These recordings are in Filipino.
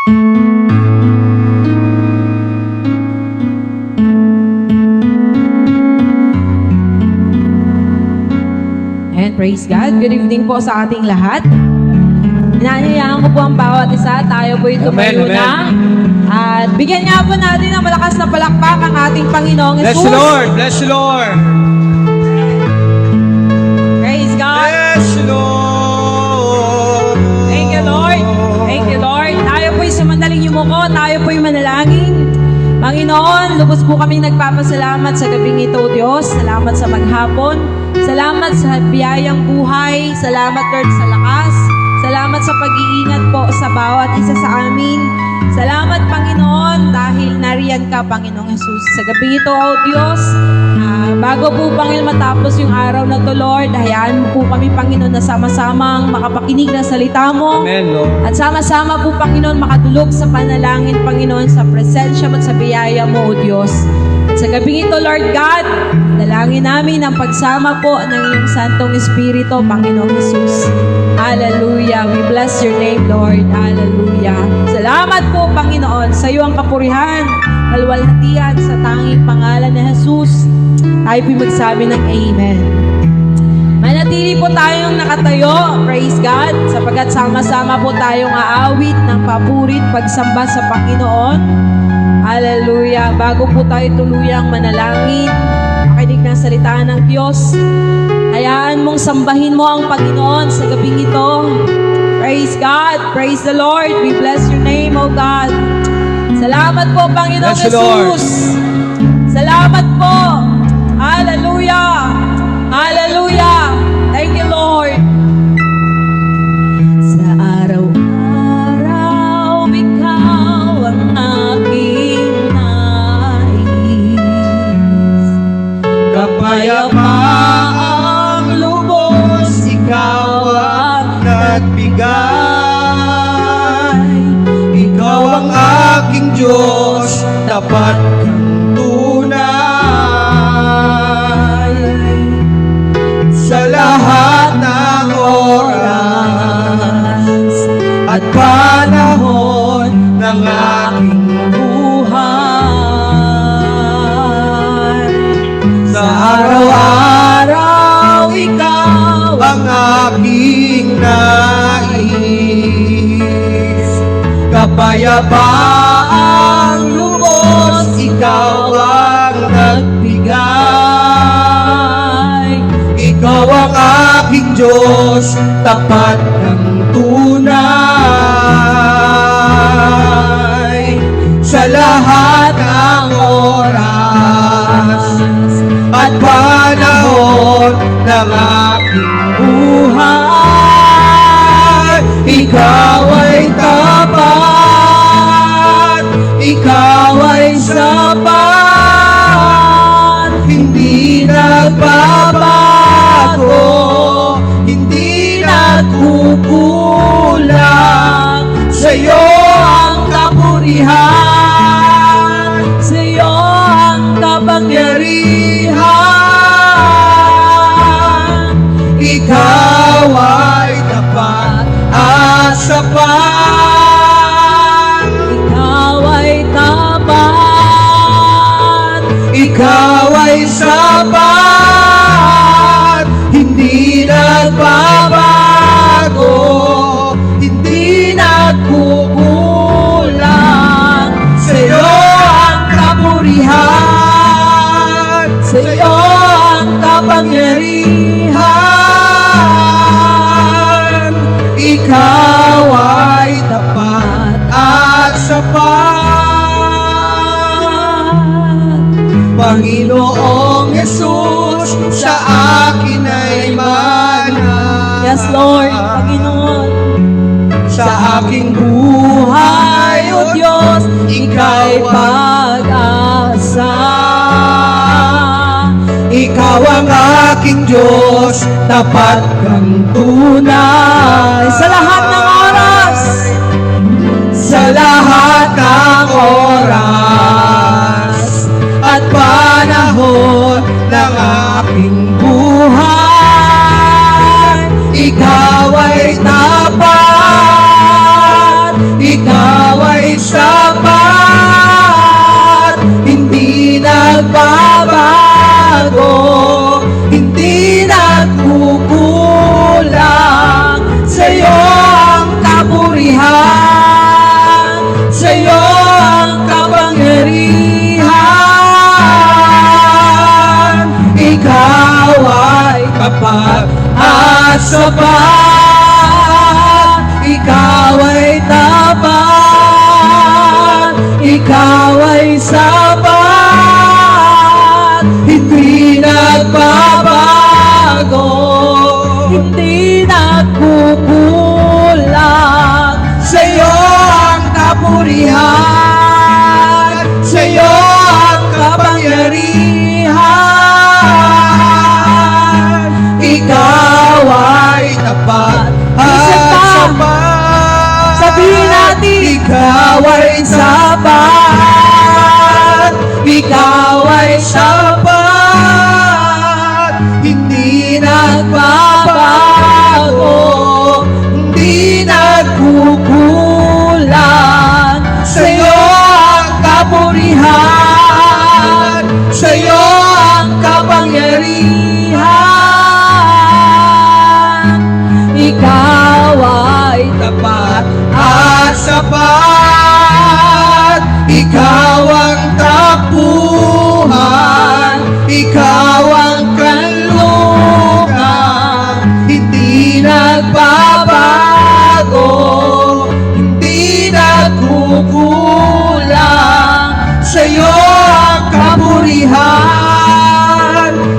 And praise God. Good evening po sa ating lahat. Inaanyayahan ko po ang bawat isa. Tayo po'y tumayo na. At bigyan niya po natin ng malakas na palakpak ang ating Panginoong Jesus. Bless you, Lord. Bless you, Lord. Praise God. Bless you, Lord. Thank you, Lord. Thank you, Lord. Tayo po'y sumandaling yumuko. Tayo po'y manalangin. Panginoon, lubos po kaming nagpapasalamat sa gabing ito, Diyos. Salamat sa maghapon. Salamat sa biyayang buhay. Salamat, Lord, sa lakas. Salamat sa pag-iingat po sa bawat isa sa amin. Salamat, Panginoon, dahil nariyan ka, Panginoong Jesus. Sa gabing ito, O Diyos, bago po, Panginoon, matapos yung araw na to, Lord, hayaan mo po kami, Panginoon, na sama-samang makapakinig ng salita mo. Amen, Lord. At sama-sama po, Panginoon, makadulog sa panalangin, Panginoon, sa presensya mo at sa biyaya mo, O Diyos. At sa gabing ito, Lord God, dalangin namin ang pagsama po ng iyong Santong Espiritu, Panginoong Jesus. Hallelujah. We bless your name, Lord. Hallelujah. Salamat po, Panginoon, sa iyo ang kapurihan, kalwalhatian sa tanging pangalan ni Jesus. Tayo po'y magsabi ng Amen. Manatili po tayong nakatayo, praise God, sapagkat sama-sama po tayong aawit ng papurit pagsamba sa Panginoon. Hallelujah. Bago po tayo tuluyang manalangin, makinig ng salita ng Diyos, hayaan mong sambahin mo ang Panginoon sa gabing ito. Praise God. Praise the Lord. We bless your name, O God. Salamat po, Panginoon Bless you, Lord. Jesus. Salamat po. Hallelujah. Hallelujah. Thank you, Lord. Sa araw-araw, ikaw ang aking nais. Kapayapaang lubos, ikaw ang nagbigay. Ikaw ang aking Diyos, tapat kang tunay. Sa lahat ng oras at panahon ng aking buhay. Sa araw-araw, ikaw ang aking nais. Kapayapaang lubos, ikaw ang nagbigay. Ikaw ang aking Diyos, tapat kang tunay. Sa lahat ng oras at panahon ng aking buhay, ikaw ay tapat, ikaw ay sapat, hindi nagbabago, hindi nagkukulang. Sa'yo ang kapurihan, sa'yo ang kapangyarihan. Ikaw ay tapat at sapat. Ikaw ay tapat. Ikaw ay sapat. Hindi nagbabago, hindi nagkukulang. Sa'yo ang kapurihan, sa'yo ang kapangyarihan. Ikaw ay tapat at sapat. Panginoong Jesus, sa akin ay mana. Yes, Lord, Panginoon. Sa aking buhay, O Diyos, ika'y pag-asa. Ikaw ang aking Diyos, tapat kang tunay. Sa lahat ng oras, sa lahat ng oras at panahon ng aking buhay, ikaw ay tapat, ikaw ay sapat, ikaw ay tapat, ikaw ay sapat, hindi nagbabago, Hindi nagkukulang. sa'yo ang kapurihan, sa'yo ang kapangyarihan. Ikaw ay tapat Isa at pa. sapat. Sabihin natin. Ikaw ay sapat, ikaw ay sapat, hindi nagbabago, hindi nagkukulang. Sa'yo ang kapurihan, sa'yo ang kapangyarihan. Ikaw ay tapat at sapat, ikaw ang takbuhan, ikaw ang kanlungan, hindi nagbabago, hindi nagkukulang. Sa'yo ang kapurihan,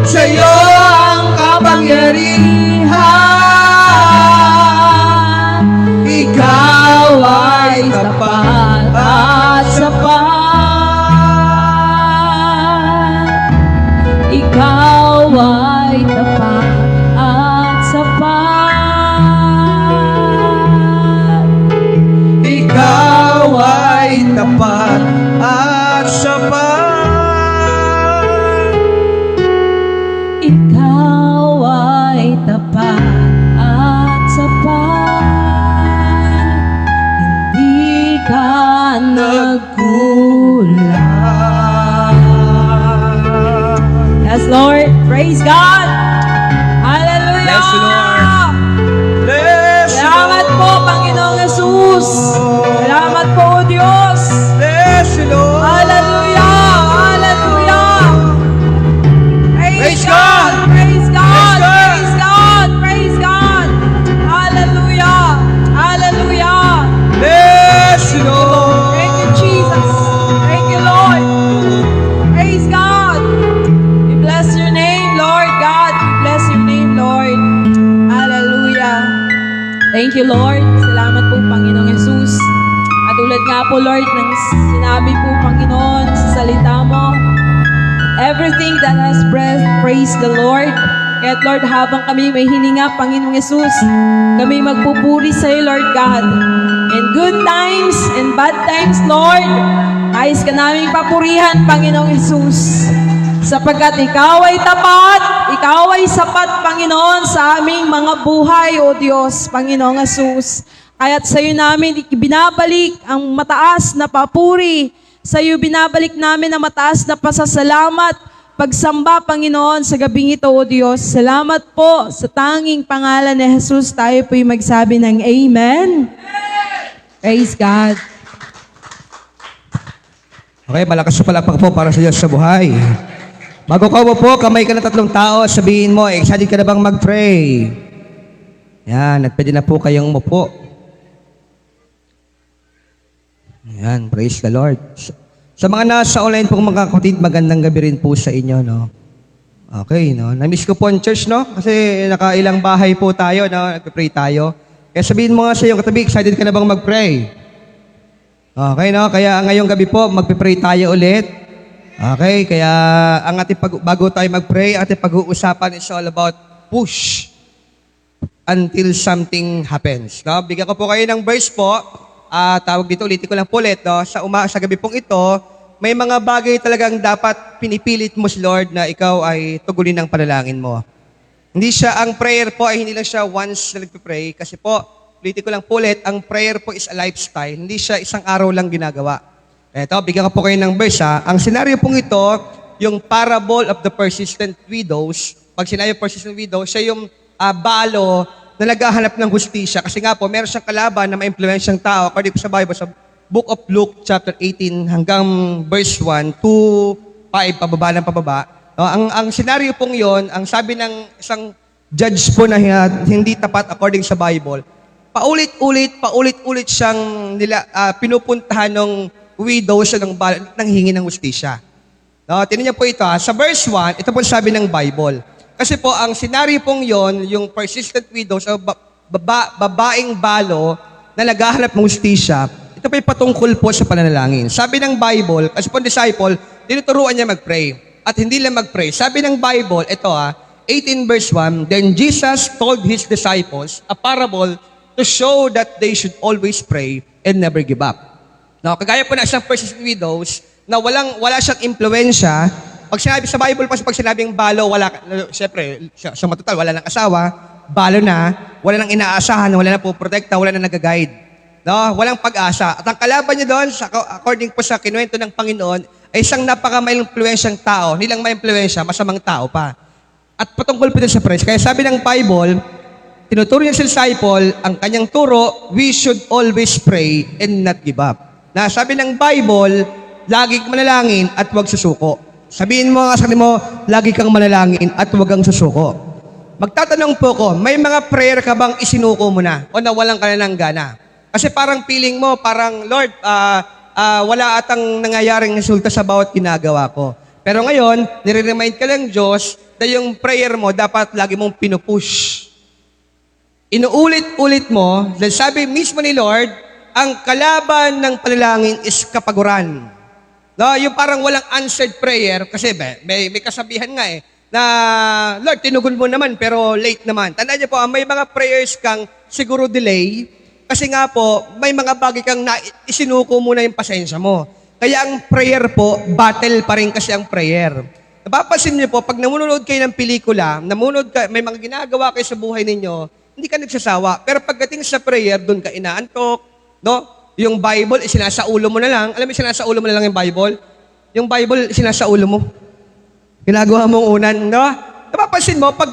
sa'yo ang kapangyarihan. Ikaw ay tapat at sapat, Ikaw ay tapat at sapat. ikaw ay tapat at sapat. Ikaw ay tapat at sapat. Hindi ka nagkulang. Yes, Lord. Praise God. Hallelujah. Bless you, Lord. Bless you, Salamat po, Lord. Panginoong Jesus. Salamat po, O Diyos. Bless you, Lord. Hallelujah. Hallelujah. Praise God. Praise God. Praise God. Praise God. Praise God. Hallelujah. Hallelujah. Bless you, Lord. Thank you, Jesus. Thank you, Lord. Praise God. We bless your name, Lord God. We bless your name, Lord. Hallelujah. Thank you, Lord. Salamat po, Panginoong Jesus. At tulad nga po, Lord, ng sinabi po, Panginoon, sa salita mo, everything that has breath, praise the Lord. Kaya't Lord, habang kami may hininga, Panginoong Jesus, kami magpupuri sa iyo, Lord God. In good times and bad times, Lord, nais ka naming papurihan, Panginoong Jesus. Sapagkat ikaw ay tapat, ikaw ay sapat, Panginoon, sa aming mga buhay, O Diyos, Panginoong Jesus. Kaya't sa iyo namin binabalik ang mataas na papuri. Sa iyo binabalik namin ang mataas na pasasalamat, pagsamba, Panginoon, sa gabing ito, O Diyos. Salamat po sa tanging pangalan ni Jesus. Tayo po'y magsabi ng Amen. Praise God. Okay, malakas sa palakpak po para sa Diyos sa buhay. Bago ka po, kamay ka ng 3 tao, sabihin mo, excited ka na bang mag-pray? Yan, at pwede na po kayong umupo. Yan, praise the Lord. Sa mga nasa online pong mga kapatid, magandang gabi rin po sa inyo, no? Okay, no? Na-miss ko po ang church, no? Kasi nakailang bahay po tayo, no? Nagpe-pray tayo. Kaya sabihin mo nga sa iyong katabi, excited ka na bang mag-pray? Okay, no? Kaya ngayong gabi po, magpe-pray tayo ulit. Okay, kaya ang ating bago tayo mag-pray, ating pag-uusapan is all about push until something happens. No? Bigyan ko po kayo ng verse po. Tawag dito, ulitin ko lang po ulit. No? Sa gabi pong ito, may mga bagay talagang dapat pinipilit mo si Lord na ikaw ay tugulin ng panalangin mo. Hindi siya, ang prayer po ay hindi lang siya once na nagpipray. Kasi po, ulitin ko lang po ulit, ang prayer po is a lifestyle. Hindi siya isang araw lang ginagawa. Eto, bigyan ko po kayo ng verse ha. Ang senaryo pong ito, yung parable of the persistent widows. Pag sinabi persistent widow, siya yung balo na naghahanap ng hustisya. Kasi nga po, meron siyang kalaban na ma-influensyang tao. According po sa Bible, sa Book of Luke, chapter 18, hanggang verse 1, 2, 5, pababa ng pababa. No, ang senaryo pong yon, ang sabi ng isang judge po na hindi tapat according sa Bible, paulit-ulit siyang pinupuntahan ng widow siya ng hingi ng hustisya. No, tingnan niyo po ito. Sa verse 1, ito po sabi ng Bible. Kasi po, ang senaryo pong yon, yung persistent widow, so babaeng balo na naghahanap ng hustisya, ito po patungkol po sa pananalangin. Sabi ng Bible, kasi po disciple, tinuturuan niya mag-pray. At hindi lang mag-pray. Sabi ng Bible, ito 18 verse 1, Then Jesus told His disciples a parable to show that they should always pray and never give up. Now, kagaya po na isang persistent widows na wala siyang impluensya. Pag sinabi sa Bible, pag sinabing balo, siyempre, siya matutal, wala nang asawa, balo na, wala nang inaasahan, wala nang puprotekta, wala nang nag-guide. No? Walang pag-asa. At ang kalaban niya doon, according po sa kinuwento ng Panginoon, ay isang napaka-may-impluensyang tao. Hindi lang may-impluensya, masamang tao pa. At patungkol po din sa praise. Kaya sabi ng Bible, tinuturo niya sa disciple, ang kanyang turo, we should always pray and not give up. Na sabi ng Bible, lagi kang manalangin at huwag susuko. Sabihin mo nga sa mo, lagi kang manalangin at huwag kang susuko. Magtatanong po ko, may mga prayer ka bang isinuko mo na o nawalan ka na ng gana? Kasi parang feeling mo, parang Lord, wala atang nangyayaring resulta sa bawat ginagawa ko. Pero ngayon, nire-remind ka ng Diyos na yung prayer mo dapat lagi mong pinupush. Inuulit-ulit mo, dahil sabi mismo ni Lord, ang kalaban ng panalangin is kapaguran. No, yung parang walang answered prayer, kasi may kasabihan nga na Lord, tinugon mo naman pero late naman. Tandaan niyo po, may mga prayers kang siguro delay, kasi nga po, may mga bagay kang isinuko muna yung pasensya mo. Kaya ang prayer po, battle pa rin kasi ang prayer. Napapansin niyo po, pag namunood kayo ng pelikula, may mga ginagawa kayo sa buhay ninyo, hindi ka nagsasawa. Pero pagdating sa prayer, doon ka inaantok, no? Yung Bible, isinasaulo mo na lang. Alam mo, isinasaulo mo na lang yung Bible? Yung Bible, isinasaulo mo. Ginagawa mong unan, no? Napapansin mo, pag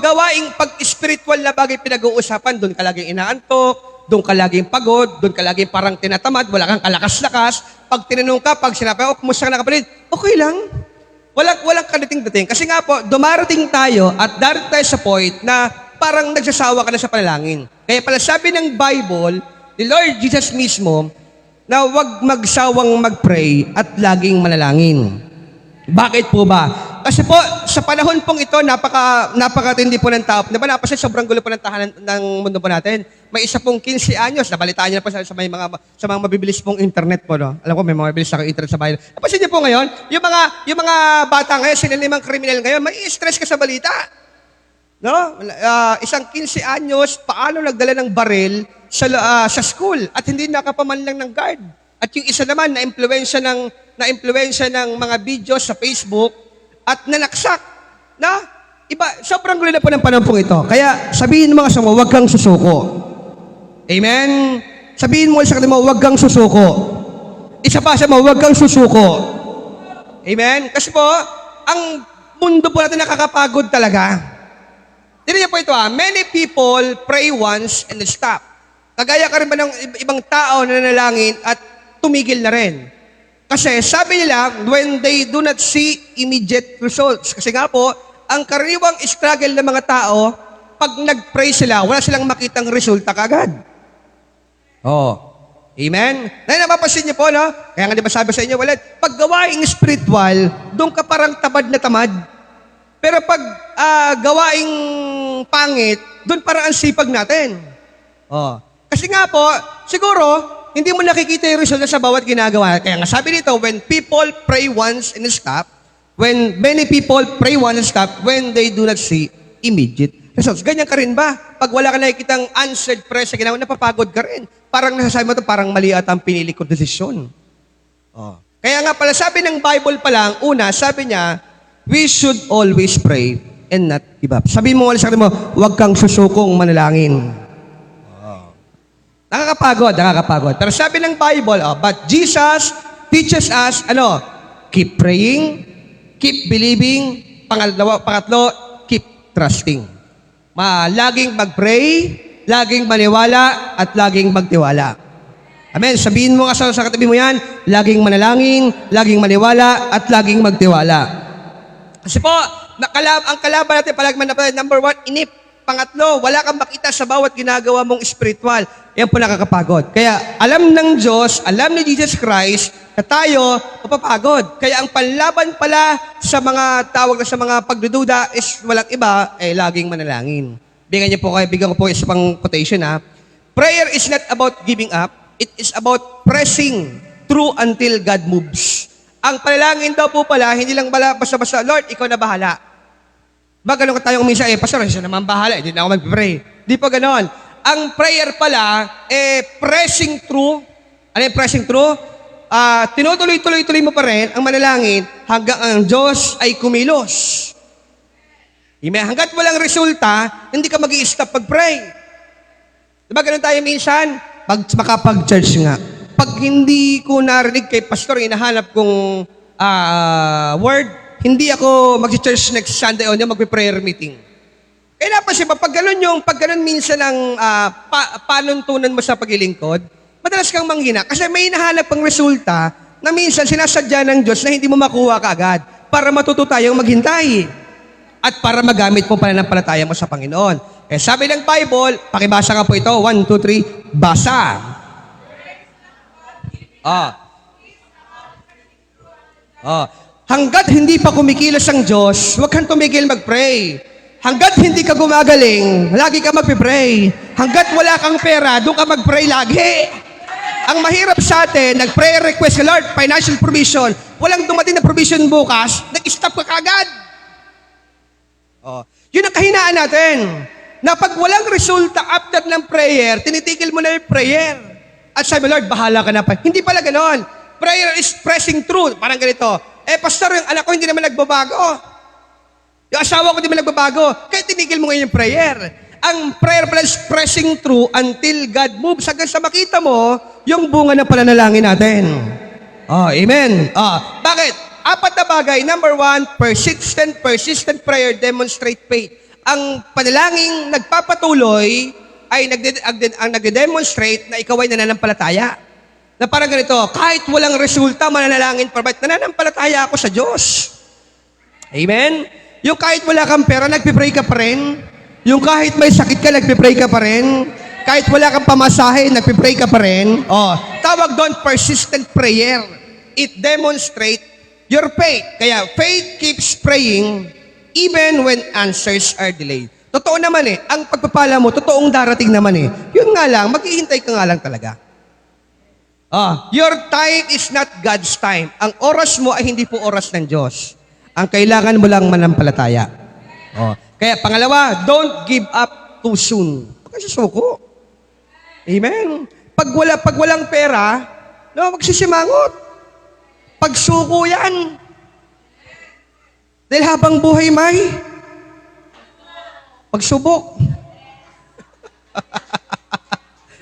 spiritual na bagay pinag-uusapan, doon ka laging inaantok, doon ka laging pagod, doon ka laging parang tinatamad, wala kang kalakas-lakas. Pag tinanong ka, pag sinabi, kumusta ka na kapatid? Okay lang. Walang kadating-dating. Kasi nga po, dumarating tayo at darating tayo sa point na parang nagsasawa ka na sa panalangin. Kaya pala sabi ng Bible, ni Lord Jesus mismo, na huwag magsawang mag-pray at laging manalangin. Bakit po ba? Kasi po, sa panahon pong ito, napakatindi po ng tao. Diba napasin, sobrang gulo po ng tahanan ng mundo po natin. May isa pong 15 anyos, nabalitaan niyo na po sa mga mabibilis pong internet po, no? Alam ko, may mga mabibilis na internet sa bayan. Napasin niyo po ngayon, yung mga bata ngayon, sinalimang kriminal ngayon, may stress ka sa balita. No? Isang 15 anyos, paano nagdala ng baril sa school at hindi nakapaman lang ng guard. At yung isa naman na-impluwensya ng mga videos sa Facebook at nanaksak. Na iba, sobrang gulo na po ng panahon ito. Kaya sabihin mo sa mo, huwag kang susuko. Amen? Sabihin mo sa kanila mo, huwag kang susuko. Isa pa sa mo, huwag kang susuko. Amen? Kasi po, ang mundo po natin nakakapagod talaga. Tignan niyo po ito many people pray once and then stop. Kagaya ka rin ba ng ibang tao na nanalangin at tumigil na rin? Kasi sabi nila, when they do not see immediate results. Kasi nga po, ang karaniwang struggle ng mga tao, pag nag-pray sila, wala silang makitang resulta kagad. Amen? Napapansin niyo po, no? Kaya nga di ba sabi sa inyo, pag gawaing spiritual, doon ka parang tamad na tamad. Pero pag gawaing pangit, doon parang ang sipag natin. Kasi nga po, siguro, hindi mo nakikita yung resulta sa bawat ginagawa. Kaya nga sabi dito, when people pray once and stop, when many people pray once and stop, when they do not see immediate results. Ganyan ka rin ba? Pag wala ka nakikitang answered prayer sa ginawa, napapagod ka rin. Parang nasasabi mo ito, parang mali at ang pinili ko desisyon. Kaya nga pala, sabi ng Bible pa lang, una, sabi niya, we should always pray and not give up. Sabihin mo sa mo, huwag kang susukong manalangin. Nakakapagod. Pero sabi ng Bible, but Jesus teaches us, keep praying, keep believing, pangatlo, keep trusting. Laging mag-pray, laging maniwala, at laging magtiwala. Amen. Sabihin mo sa katabi mo yan, laging manalangin, laging maniwala, at laging magtiwala. Kasi po, ang kalaban natin palagi number 1, inip. Pangatlo, wala kang makita sa bawat ginagawa mong spiritual. Yan po nakakapagod. Kaya alam ng Diyos, alam ni Jesus Christ na tayo mapapagod. Kaya ang panlaban pala sa mga tawag na sa mga pagdududa is walang iba, laging manalangin. Bigyan ko po isa pang quotation ha. Prayer is not about giving up. It is about pressing through until God moves. Ang panalangin daw po pala, hindi lang basta-basta, Lord, ikaw na bahala. Ba, ganun ka tayong minsan, Pastor, siya naman bahala, hindi na ako mag-pray. Di pa ganon. Ang prayer pala, pressing through. Ano yung pressing through? Tinutuloy-tuloy mo pa rin ang manalangin hanggang ang Diyos ay kumilos. Hanggat walang resulta, hindi ka mag-i-stop pag-pray. Diba ganun tayo minsan? Makapag-church nga. Pag hindi ko narinig kay Pastor, hinahanap kong word, hindi ako mag-church next Sunday o magpe-prayer meeting. Kaya napansin pa, pag ganun minsan ang panuntunan mo sa paglilingkod, madalas kang manghina. Kasi may hinahanap pang resulta na minsan sinasadya ng Diyos na hindi mo makuha kaagad para matuto tayong maghintay at para magamit mo pananampalataya mo sa Panginoon. Sabi ng Bible, pakibasa nga po ito, 1, 2, 3, basa. Hanggat hindi pa kumikilos ang Diyos, huwag kang tumigil mag-pray. Hanggat hindi ka gumagaling, lagi ka mag-pray. Hanggat wala kang pera, doon ka mag-pray lagi. Ang mahirap sa atin, nag-prayer request, Lord, financial provision. Walang dumating na provision bukas, nag-stop ka kagad. Yun ang kahinaan natin. Na pag walang resulta after ng prayer, tinitigil mo na yung prayer. At sabi, Lord, bahala ka na pa. Hindi pala ganon. Prayer is pressing through. Parang ganito. Pastor, yung anak ko hindi naman nagbabago. Yung asawa ko hindi naman nagbabago. Kaya tinigil mo ngayon yung prayer. Ang prayer pala is pressing through until God moves. Hanggang sa makita mo yung bunga ng pananalangin natin. Amen. Bakit? 4 na bagay. Number 1, persistent prayer demonstrate faith. Ang panalangin nagpapatuloy ay nagde-demonstrate na ikaw ay nananampalataya. Na parang ganito, kahit walang resulta, mananalangin pa ba't nananampalataya ako sa Diyos. Amen? Yung kahit wala kang pera, nagpipray ka pa rin. Yung kahit may sakit ka, nagpipray ka pa rin. Kahit wala kang pamasahe, nagpipray ka pa rin. Tawag doon, persistent prayer. It demonstrates your faith. Kaya, faith keeps praying even when answers are delayed. Totoo naman ang pagpapala mo, totoong darating naman Yun nga lang, maghihintay ka nga lang talaga. Your time is not God's time. Ang oras mo ay hindi po oras ng Diyos. Ang kailangan mo lang manampalataya. Kaya pangalawa, don't give up too soon. Huwag kang susuko. Amen. Pag walang pera, magsisimangot. Pagsuko yan. Dahil habang buhay may pagsubok.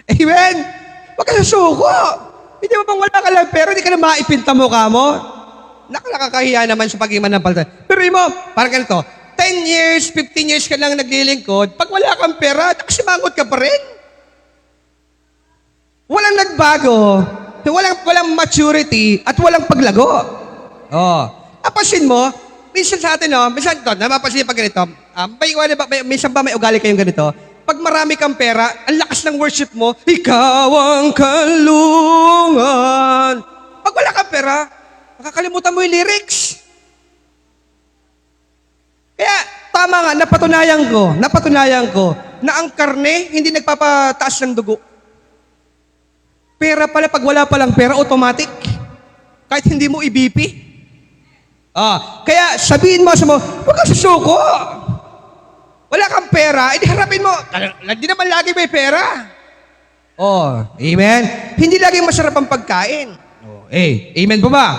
Amen. Huwag kang susuko. Hindi mo bang wala ka lang pero hindi ka na maipinta mukha mo? Nakakahiya naman sa pag-iman ng palta. Pero mo, parang ganito, 10 years, 15 years ka lang naglilingkod, pag wala kang pera, nakasimangot ka pa rin. Walang nagbago, walang maturity, at walang paglago. Napasin mo, minsan sa atin, minsan ito, napapansin pag ganito, minsan ba may ugali kayong ganito? Pag marami kang pera, ang lakas ng worship mo, ikaw ang kalungan. Pag wala kang pera, makakalimutan mo yung lyrics. Kaya, tama nga, napatunayan ko, na ang karne, hindi nagpapataas ng dugo. Pera pala, pag wala palang pera, automatic. Kahit hindi mo i-BP. Kaya, sabihin mo sa mo, huwag kang susuko. Wala kang pera, edi harapin mo. Hindi naman lagi may pera. Amen? Hindi lagi masarap ang pagkain. Amen po ba?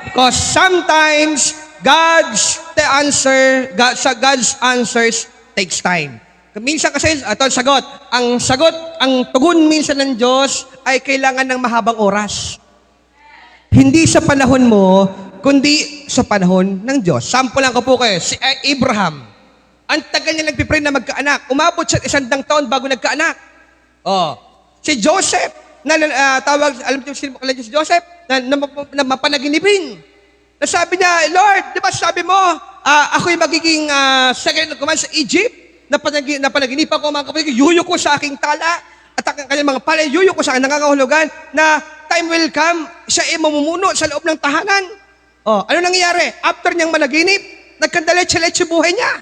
Because sometimes, God's answers takes time. Minsan kasi, ang tugon minsan ng Diyos ay kailangan ng mahabang oras. Hindi sa panahon mo, kundi sa panahon ng Diyos. Sample lang ko po kayo, si Abraham. Ang tagal niya nagpipray na magkaanak. Umabot siya 100 taon bago nagkaanak. Si Joseph, alam niyo si Joseph, na mapanaginipin. Nasabi niya, Lord, di ba sabi mo, ako'y magiging second in command sa Egypt? napanaginipan ko mga kapatid, yuyo ko sa aking tala at ang kanyang mga palay, yuyo ko sa aking nangangahulugan na time will come, siya ay mamumuno sa loob ng tahanan. Oh, ano nangyayari? After niyang managinip, nagkandaletse-letse buhay niya.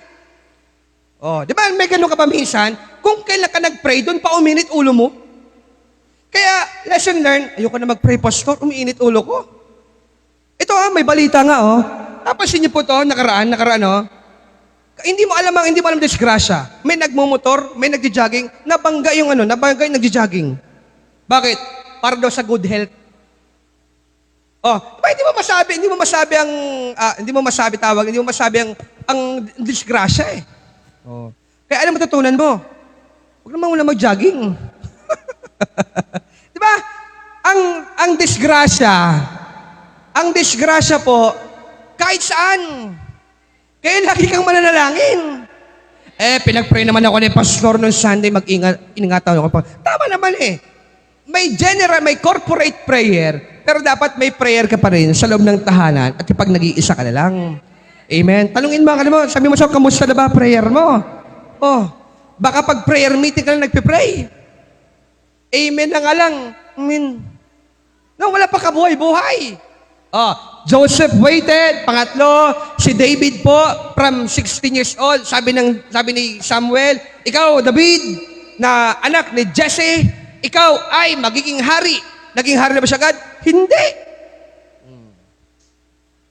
Oh, di ba may ganun ka ba minsan? Kung kailan ka nag-pray, doon pa uminit ulo mo. Kaya, lesson learned, ayoko na mag-pray, pastor, umiinit ulo ko. Ito may balita nga Napansin niyo po to, nakaraan Hindi mo alam disgrasya. May nagmumotor, may nagja-jogging, nabangga yung nagja-jogging. Bakit? Para daw sa good health. Oh, diba, hindi mo masabi ang disgrasya eh. Oh. Kaya alam mo tutunan mo, huwag naman muna mag-jogging. Diba? Ang disgrasya po, kahit saan. Kaya lagi kang mananalangin. Pinag-pray naman ako ni Pastor noong Sunday, ingatan ako pa. Tama naman may corporate prayer, pero dapat may prayer ka pa rin sa loob ng tahanan at kapag nag-iisa ka na lang. Amen. Tanungin mo, sabi mo sa kamusta na ba prayer mo? Oh, baka pag prayer meeting ka lang nagpe-pray. Amen na nga lang. Amen. No, wala pa kabuhay-buhay. Oh, Joseph waited. Pangatlo, si David po, from 16 years old, sabi ni Samuel, ikaw, David, na anak ni Jesse, ikaw ay magiging hari. Naging hari na ba siya agad? Hindi.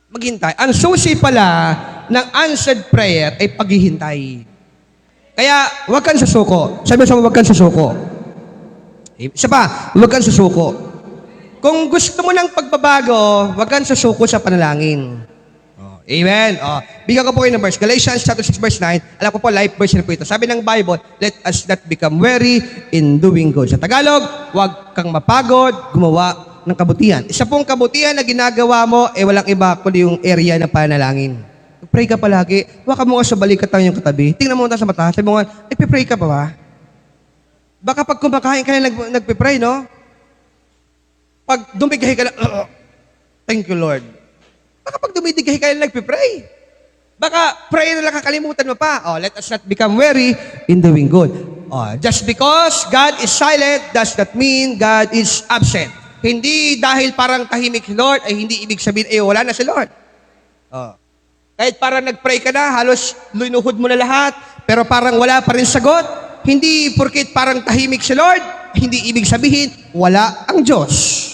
Maghintay. Ang susi pala ng answered prayer ay paghihintay. Kaya, huwag kang susuko. Sabi mo, huwag kang susuko. Isa pa, huwag kang susuko. Kung gusto mo ng pagbabago, huwag kang susuko sa panalangin. Oh, amen. Oh, bigyan ko po kayo ng verse. Galatians chapter 6 verse 9. Alam ko po, life verse na po ito. Sabi ng Bible, let us not become weary in doing good. Sa Tagalog, huwag kang mapagod, gumawa ng kabutihan. Isa pong kabutihan na ginagawa mo, walang iba kundi yung area ng panalangin. Pray ka palagi. Huwag mo nga sa balikat ng yung katabi. Tingnan mo nga sa mata. Sabi mo nga, pray ka pa ba? Baka pag kumakain ka na nagpipray, no? Pag dumigahi ka na, thank you, Lord. Baka pag dumidigahi ka na nagpipray. Baka pray na lang kakalimutan mo pa. Oh, let us not become weary in doing good. Oh, just because God is silent does not mean God is absent. Hindi dahil parang tahimik si Lord ay hindi ibig sabihin, wala na si Lord. Oh. Kahit parang nag-pray ka na, halos linuhod mo na lahat, pero parang wala pa rin sagot. Hindi porkit parang tahimik si Lord, hindi ibig sabihin, wala ang Diyos.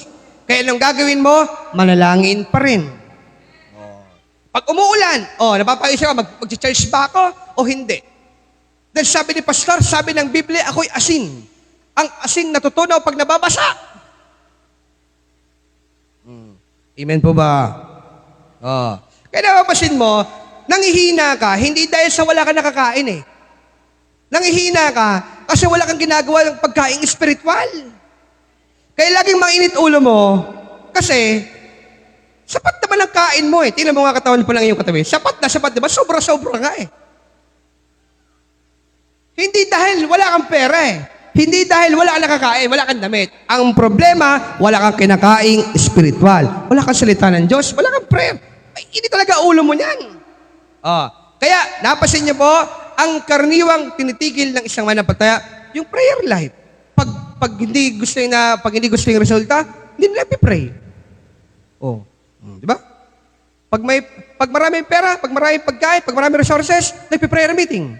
Kaya anong gagawin mo? Manalangin pa rin. Pag umuulan, napapaisip ka, mag-church ba ako o hindi? Dahil sabi ni Pastor, sabi ng Biblia, ako'y asin. Ang asin natutunaw pag nababasa. Amen po ba? Kaya napapasin mo, nanghihina ka, hindi dahil sa wala ka nakakain Nanghihina ka kasi wala kang ginagawa ng pagkaing espiritual. Kaya laging mainit ulo mo kasi sapat naman ang kain mo Tingnan mo nga katawan pa lang yung katabi. Sapat, diba? Sobra-sobra nga Hindi dahil wala kang pera Hindi dahil wala kang nakakain, wala kang damit. Ang problema, wala kang kinakaing espiritual. Wala kang salita ng Diyos, wala kang prayer. Hindi talaga ulo mo niyan. Kaya, napasin niyo po, ang karaniwang tinitigil ng isang mananampalataya, yung prayer life. Pag hindi gusto yung resulta, hindi nila pipray. Di ba? Pag maraming pera, pag maraming pagkain, pag maraming resources, nagpiprayer meeting.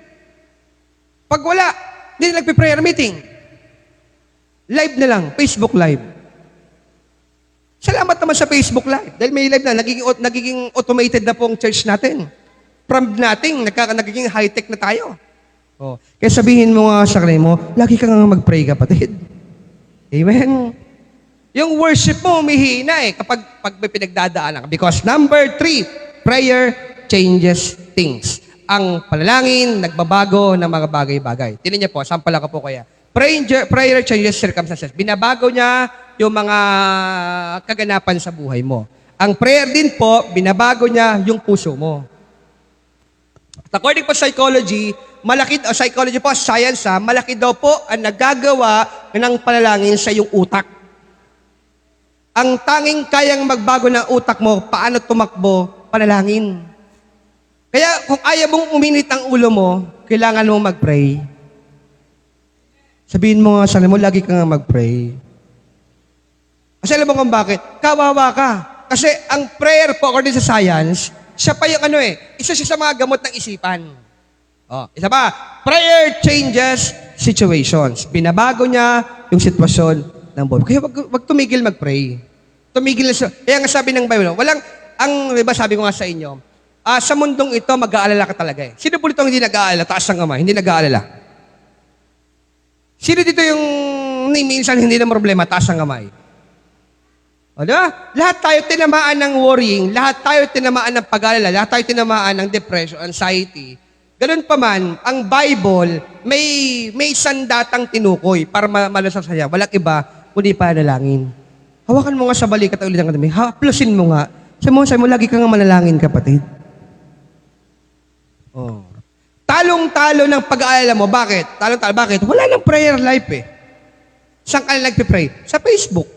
Pag wala, hindi nila nagpiprayer meeting. Live na lang, Facebook live. Salamat naman sa Facebook live. Dahil may live na, nagiging automated na pong church natin. From nating, nagiging high-tech na tayo. Kaya sabihin mo nga sa kanila mo, lagi ka nga mag-pray kapatid. Amen. Yung worship mo, humihina kapag may pinagdadaanan ka. Because number 3, prayer changes things. Ang panalangin, nagbabago ng mga bagay-bagay. Tingnan niyo po, sampala ko po kaya. Prayer changes circumstances. Binabago niya yung mga kaganapan sa buhay mo. Ang prayer din po, binabago niya yung puso mo. According po psychology, psychology po, science malaki daw po ang nagagawa ng panalangin sa iyong utak. Ang tanging kayang magbago ng utak mo, paano tumakbo, panalangin. Kaya kung ayaw mong uminit ang ulo mo, kailangan mo mag-pray. Sabihin mo nga sa sarili mo, lagi ka nga mag-pray. Kasi alam mo kung bakit? Kawawa ka. Kasi ang prayer po, according sa science, siya pa yung isa siya sa mga gamot ng isipan. Isa pa, prayer changes situations. Binabago niya yung sitwasyon ng buhay. Kaya wag tumigil mag-pray. Tumigil na siya. Kaya nga sabi ng Bible, diba sabi ko nga sa inyo, sa mundong ito, mag-aalala ka talaga eh. Sino po dito ang hindi nag-aalala? Taas ang kamay, hindi nag-aalala. Sino dito yung minsan hindi na problema? Taas ang kamay. Diba? Lahat tayo tinamaan ng worrying, lahat tayo tinamaan ng pag-aalala, lahat tayo tinamaan ng depression, anxiety. Ganun pa man, ang Bible, may sandatang tinukoy para malusog sa siya. Walang iba, kundi panalangin. Hawakan mo nga sa balikat ulit ng katabi. Haplusin mo nga. Sabi mo, lagi ka nga manalangin, kapatid. Talong-talo ng pag-aalala mo. Bakit? Talong-talo. Bakit? Wala nang prayer life eh. Saan ka nagpipray? Sa Facebook.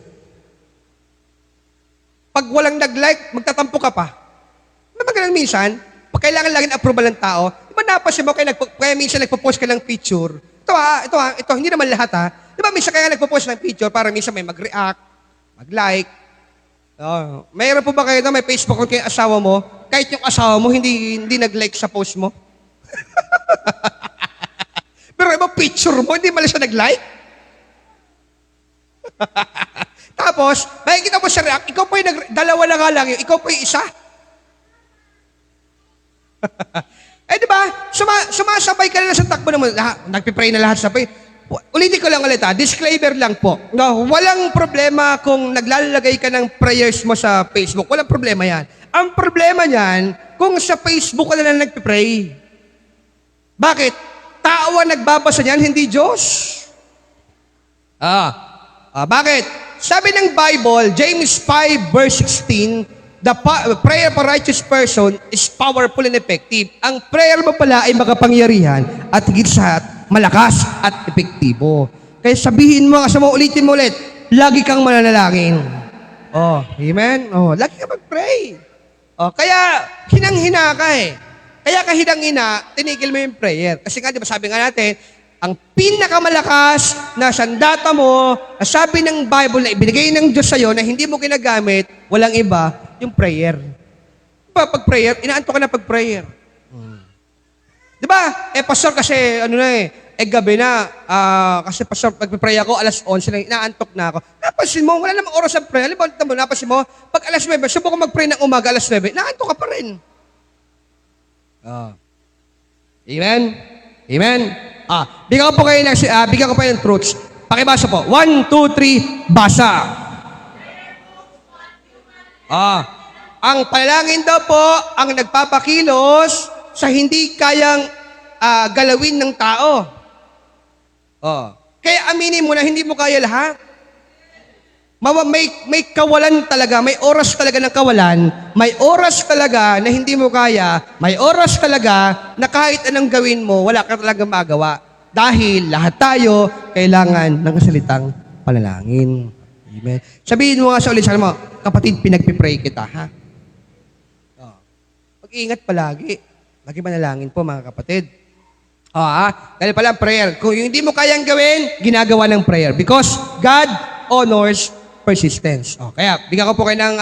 Pag walang nag-like, magtatampo ka pa. Magandang minsan, pag kailangan lagi ng approval ng tao, di ba napasin mo kaya minsan nagpo-post ka ng picture? Ito, hindi naman lahat ha. Di ba minsan kaya nagpo-post ng picture para minsan may mag-react, mag-like. Mayroon po ba kayo na may Facebook account kayo asawa mo, kahit yung asawa mo hindi nag-like sa post mo? Pero iba picture mo, hindi mali siya nag-like? Tapos, makikita mo siya react, ikaw po yung dalawa na nga lang yun, ikaw po yung isa. Di ba? Sumasabay ka na sa takbo naman. Nagpipray na lahat sabay. Ulitin ko lang ulit disclaimer lang po. No, walang problema kung naglalagay ka ng prayers mo sa Facebook. Walang problema yan. Ang problema niyan, kung sa Facebook ka na lang nagpipray. Bakit? Tao ang nagbabasa niyan, hindi Diyos. Bakit? Sabi ng Bible, James 5 verse 16, the prayer of a righteous person is powerful and effective. Ang prayer mo pala ay makapangyarihan at higit sa malakas at epektibo. Kaya sabihin mo, ulitin mo ulit, lagi kang mananalangin. Amen? Lagi ka mag-pray. Kaya hinang-hina ka eh. Kaya ka hinang-hina, tinigil mo yung prayer. Kasi nga, di ba sabi nga natin, ang pinakamalakas na sandata mo, sabi ng Bible na ibinigay ng Diyos sa'yo na hindi mo ginagamit, walang iba, yung prayer. Diba, pag prayer, inaanto ka na pag prayer. Diba? Pastor, kasi gabi na, kasi pastor, pag-pray ako, alas 11 na, inaantok na ako. Napansin mo, wala namang oras ang prayer. Napansin mo, pag alas 9, subukan mag-pray ng umaga, alas 9, naantok ka pa rin. Amen? Amen? Bigyan ko po kayo ng truths. Pakibasa po. 1, 2, 3, basa. Ang panalangin daw po ang nagpapakilos sa hindi kayang galawin ng tao. Kaya aminin mo na hindi mo kaya lahat. May kawalan talaga, may oras talaga ng kawalan, may oras talaga na hindi mo kaya, may oras talaga na kahit anong gawin mo, wala ka talagang magawa. Dahil lahat tayo kailangan ng salitang panalangin. Amen. Sabihin mo nga sa ulit mo, kapatid, pinagpipray kita, ha? Mag-ingat palagi. Lagi manalangin po, mga kapatid. Dahil pala prayer. Kung yung hindi mo kayang gawin, ginagawa ng prayer. Because God honors persistence. Kaya, bigyan ko po kayo ng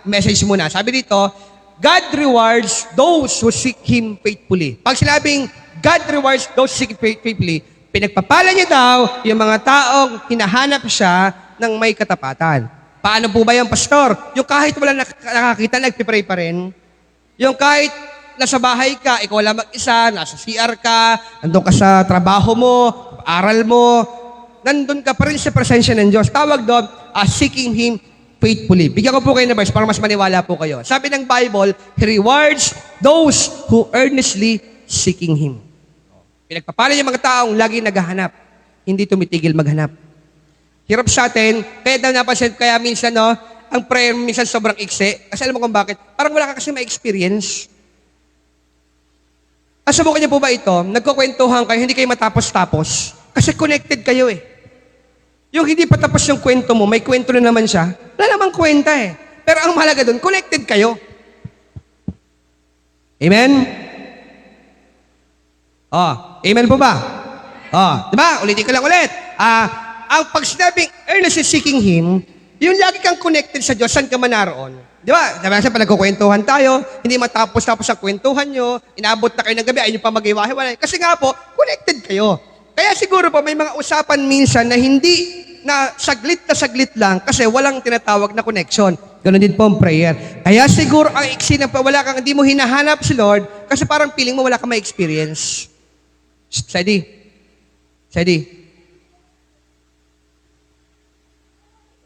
message muna. Sabi dito, God rewards those who seek Him faithfully. Pag sinabing, God rewards those who seek Him faithfully, pinagpapala niya daw yung mga taong hinahanap siya ng may katapatan. Paano po ba yung pastor? Yung kahit wala nakakita, nagpipray pa rin. Yung kahit nasa bahay ka, ikaw lang mag-isa, nasa CR ka, nandun ka sa trabaho mo, aral mo, nandun ka pa rin sa presensya ng Diyos. Tawag doon, seeking Him faithfully. Bigyan ko po kayo ng verse para mas maniwala po kayo. Sabi ng Bible, He rewards those who earnestly seeking Him. Pinagpapala yung mga taong lagi naghahanap, hindi tumitigil maghanap. Hirap sa atin, kaya daw napansin, kaya minsan, ang prayer minsan sobrang ikse. Kasi alam mo kung bakit? Parang wala ka kasi ma-experience. Subukan niyo po ba ito? Nagkukwentuhan kayo, hindi kayo matapos-tapos. Kasi connected kayo eh. Yung hindi pa tapos yung kwento mo, may kwento na naman siya, wala namang kwenta eh. Pero ang mahalaga doon, connected kayo. Amen? Amen po ba? Di ba? Ulitin ko lang ulit. Ang pag sinabing earnestly seeking Him, yung lagi kang connected sa Diyos, saan ka man naroon. Di ba? Sabi sa nagkukwentuhan tayo, hindi matapos-tapos ang kwentuhan nyo, inaabot na kayo ng gabi, ayun yung pa mag-iwahiwalay. Kasi nga po, connected kayo. Kaya siguro po, may mga usapan minsan na hindi na saglit lang kasi walang tinatawag na connection. Ganun din po ang prayer. Kaya siguro ang iksi na wala kang, hindi mo hinahanap si Lord kasi parang feeling mo wala kang ma-experience. Steady.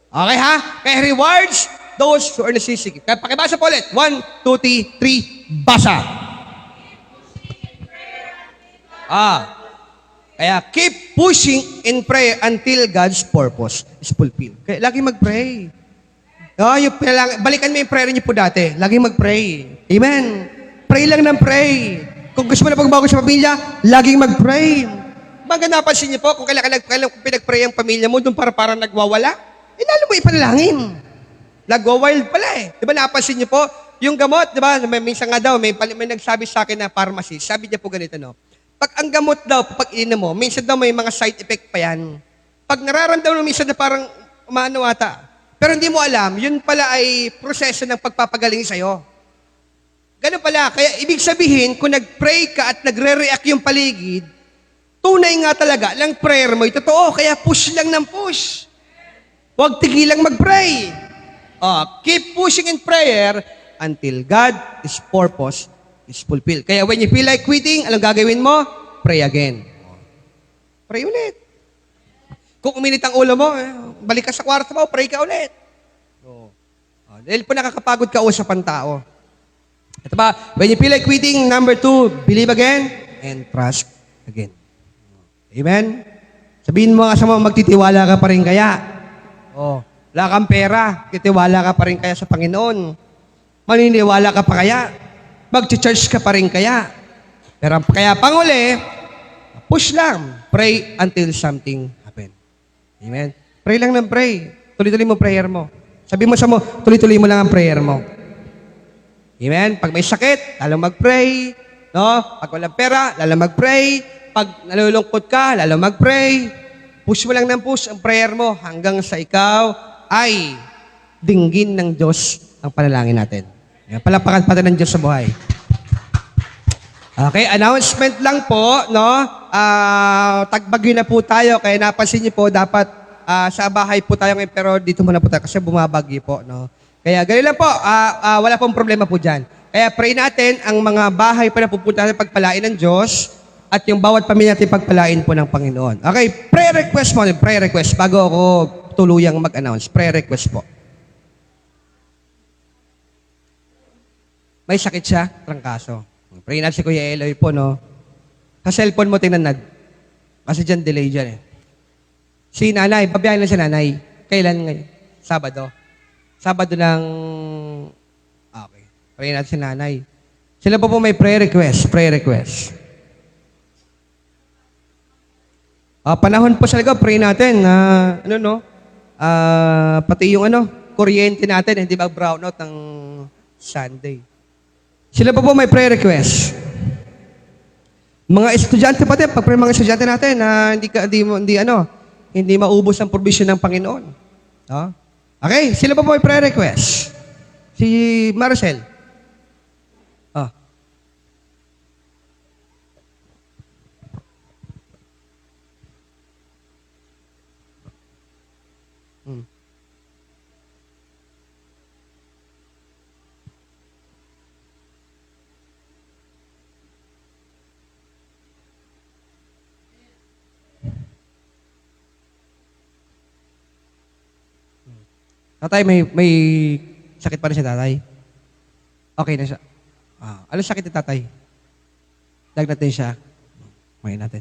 Okay ha? Kaya rewards those who earnestly seek. Kaya pakibasa po ulit. 1, 2, 3, basa. Kaya keep pushing in prayer until God's purpose is fulfilled. Kaya lagi mag-pray. Balikan mo yung prayer niyo po dati. Lagi mag-pray. Amen. Pray lang ng pray. Kung gusto mo na pagbago sa pamilya, laging mag-pray. Maganda napansin niyo po, kung kailan pinag-pray ang pamilya mo, doon parang nagwawala, lalo mo ipanalangin. Nagwa-wild pala eh. Di ba napansin niyo po, yung gamot, di ba, minsan nga daw, may nagsabi sa akin na pharmacy, sabi niya po ganito, no? Pag ang gamot daw, pag ininom mo, minsan daw may mga side effect pa yan. Pag nararamdaman mo minsan na parang umaano ata, pero hindi mo alam, yun pala ay proseso ng pagpapagaling sa'yo. Ganun pala. Kaya ibig sabihin, kung nag-pray ka at nagre-react yung paligid, tunay nga talaga, lang prayer mo, totoo. Kaya push lang ng push. Huwag tigilang mag-pray. Keep pushing in prayer until God's purpose is fulfilled. Kaya when you feel like quitting, anong gagawin mo? Pray again. Pray ulit. Kung uminit ang ulo mo, balik ka sa kwarto mo, pray ka ulit. Dahil po nakakapagod ka usapan tao. Ito ba? When you feel like quitting, number 2, believe again and trust again. Amen? Sabihin mo sa mga magtitiwala ka pa rin kaya. Wala kang pera, titiwala ka pa rin kaya sa Panginoon. Maniniwala ka pa kaya. Mag-church ka pa rin kaya. Pero kaya panguli, push lang. Pray until something happen. Amen? Pray lang ng pray. Tuloy-tuloy mo prayer mo. Sabi mo sa mo, tuloy-tuloy mo lang ang prayer mo. Amen? Pag may sakit, lalo mag-pray. No? Pag walang pera, lalo mag-pray. Pag nalulungkot ka, lalo mag-pray. Push mo lang ng push ang prayer mo hanggang sa ikaw ay dinggin ng Diyos ang panalangin natin. Palapakan pa ng Diyos sa buhay. Okay, announcement lang po, no? Tagbagyo na po tayo, kaya napansin niyo po, dapat sa bahay po tayo ngayon, pero dito muna po tayo kasi bumabagyo po, no? Kaya ganun lang po, wala pong problema po dyan. Kaya pray natin, ang mga bahay pa na pupunta natin pagpalain ng Diyos, at yung bawat pamilya natin pagpalain po ng Panginoon. Okay, prayer request mo, prayer request, bago ako tuluyang mag-announce. Prayer request po. May sakit siya, trangkaso. Pray natin si Kuya Eloy po, no? Sa cellphone mo, tinanad. Kasi dyan, delay dyan eh. Si nanay, babiyahin lang si nanay. Kailan ngayon? Sabado. Sabado ng... Okay. Pray natin si nanay. Sila po may prayer request. Prayer request. Panahon po sa ligaw, pray natin na, pati yung kuryente natin, hindi ba brownout ng Sunday. Sila po may prayer request. Mga estudyante pati, pag mga estudyante natin na hindi maubos ang provision ng Panginoon. No? Okay, sila po may prayer request. Si Maricel. Tatay, may sakit pa rin siya, tatay? Okay na siya. Ano sakit ni tatay? Dag natin siya. Okay natin.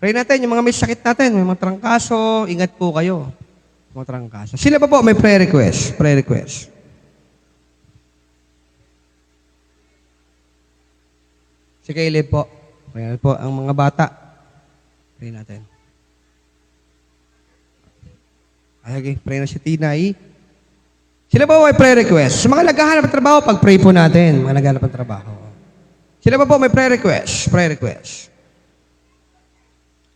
Pray natin, yung mga may sakit natin, may mga trangkaso, ingat po kayo. Mga trangkaso. Sila pa po may prayer request. Prayer request. Si Caleb po. Ayan po, ang mga bata. Pray natin. Okay, pray na si Tinay. Sila po may prayer request. Sa mga naghahanap ng trabaho, pag-pray po natin. Mga naghahanap ng trabaho. Sino pa po may prayer request? Prayer request.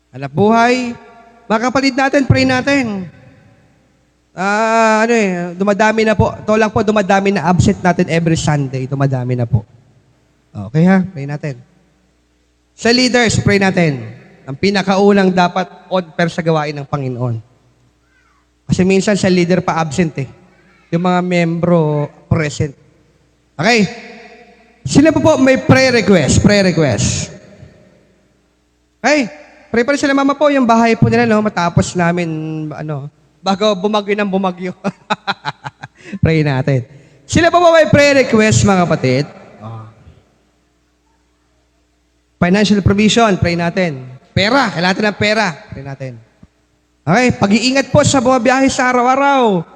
Hanap buhay. Mga kapatid natin, pray natin. Dumadami na po. Ito lang po, dumadami na absent natin every Sunday. Dumadami na po. Okay ha? Pray natin. Sa leaders, pray natin. Ang pinakaunang dapat on per sa gawain ng Panginoon. Kasi minsan sa leader pa absent eh. Yung mga membro present. Okay? Sila po may prayer request. Prayer request. Okay? Pray pa rin sila mama po. Yung bahay po nila, no? Matapos namin, bago bumagyo ng bumagyo. Pray natin. Sila po may prayer request, mga kapatid. Financial provision, pray natin. Pera, kailangan natin ng pera. Pray natin. Okay, pag-iingat po sa mga biyahe sa araw-araw.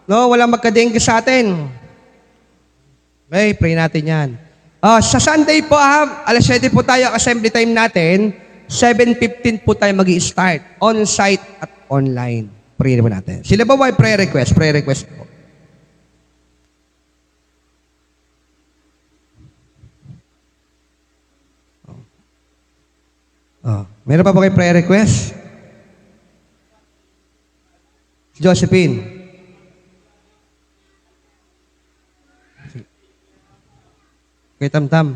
No, walang magka-dengue sa atin. Okay, pray natin yan. Sa Sunday po, alas 7 po tayo, assembly time natin. 7:15 po tayo mag-i-start. On-site at online. Pray po natin. Sila ba may prayer request? Prayer request po. Meron pa ba kayo prayer request? Josephine. Kay Tamtam.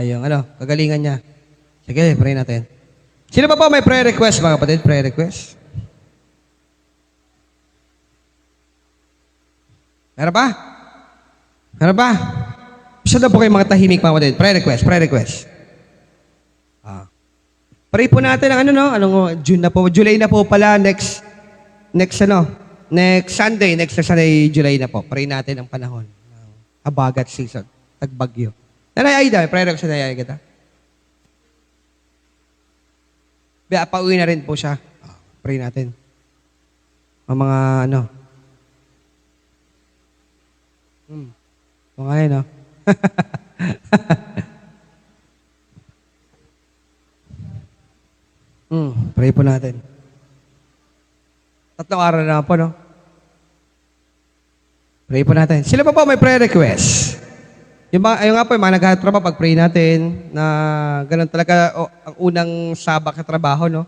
Yung kagalingan niya. Sige, pray natin. Sino pa po may prayer request, mga kapatid? Prayer request? Meron pa? Meron pa? Isa na po kayo mga tahimik, mga kapatid. Prayer request, prayer request. Pray po natin ang June na po. July na po pala, next Sunday, July na po. Pray natin ang panahon. Habagat season. Tagbagyo. Nanay Aida, prayer request na Nanay Aida. Pauwi na rin po siya. Pray natin. Ang mga mga yun, pray po natin. 3 araw na po, no? Pray po natin. Sila pa po may prayer request. Yung nga po, yung mga naghatrabaho, pag-pray natin na ganun talaga ang unang sabak sa trabaho, no?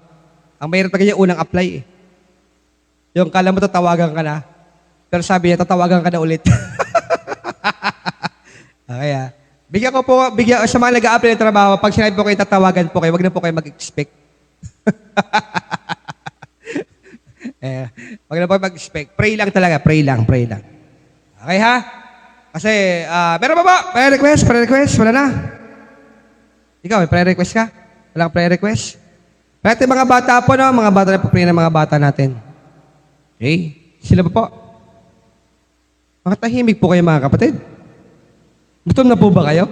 Ang mayroon talaga yung unang apply, eh. Yung kala mo tatawagan ka na, pero sabi niya, tatawagan ka na ulit. Okay, bigyan sa mga nag-a-apply ng trabaho, pag sinabi po kayo tatawagan po kayo, wag na po kayo mag-expect. Wag na po kayo mag-expect. Pray lang talaga, pray lang. Okay ha? Kasi, meron pa ba? Prayer request? Wala na. Ikaw, may prayer request ka? Walang prayer request? Pwede mga bata po, no? Mga bata na po, pray ng mga bata natin. Okay? Sila pa po? Makatahimik po kayo, mga kapatid. Gutom na po ba kayo?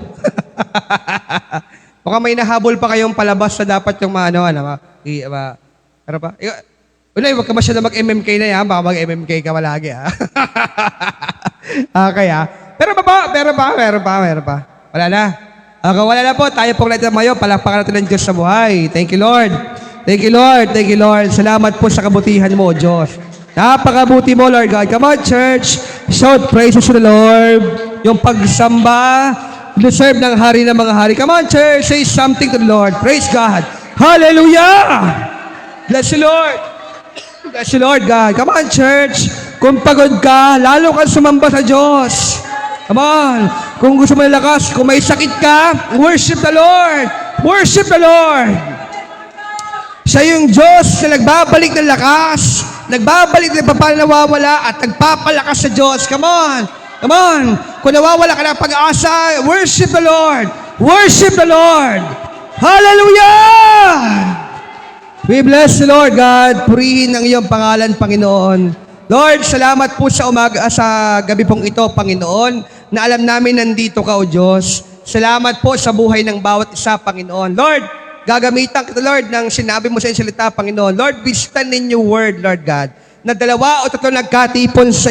Baka may nahabol pa kayong palabas sa dapat yung ano pa? Unay, huwag ka masyado mag-MMK na yan. Baka mag-MMK ka malagi, ha? Okay, ha? Pero pa. Wala na. Okay, wala na po. Tayo pong natin mayo. Palakpakan natin ng Diyos sa buhay. Thank you, Lord. Thank you, Lord. Salamat po sa kabutihan mo, Diyos. Napakabuti mo, Lord God. Come on, church. Shout praises to the Lord. Yung pagsamba, deserve ng hari ng mga hari. Come on, church. Say something to the Lord. Praise God. Hallelujah! Bless you, Lord. Bless you, Lord God. Come on, church. Kung pagod ka, lalo kang sumamba sa Diyos. Come on. Kung gusto mo ng lakas, kung may sakit ka, worship the Lord. Worship the Lord. Siya yung Diyos na nagbabalik ng lakas, nagbabalik ng nawawala at nagpapalakas sa Diyos. Come on. Come on. Kung nawawala ka ng pag-asa, worship the Lord. Worship the Lord. Hallelujah! We bless the Lord God. Purihin ang iyong pangalan, Panginoon. Lord, salamat po sa sa gabi pong ito, Panginoon, na alam namin nandito ka, O Diyos. Salamat po sa buhay ng bawat isa, Panginoon. Lord, gagamitan kita, Lord, ng sinabi mo sa iyong salita, Panginoon. Lord, we stand in your word, Lord God, na 2 o 3 nagkatipon sa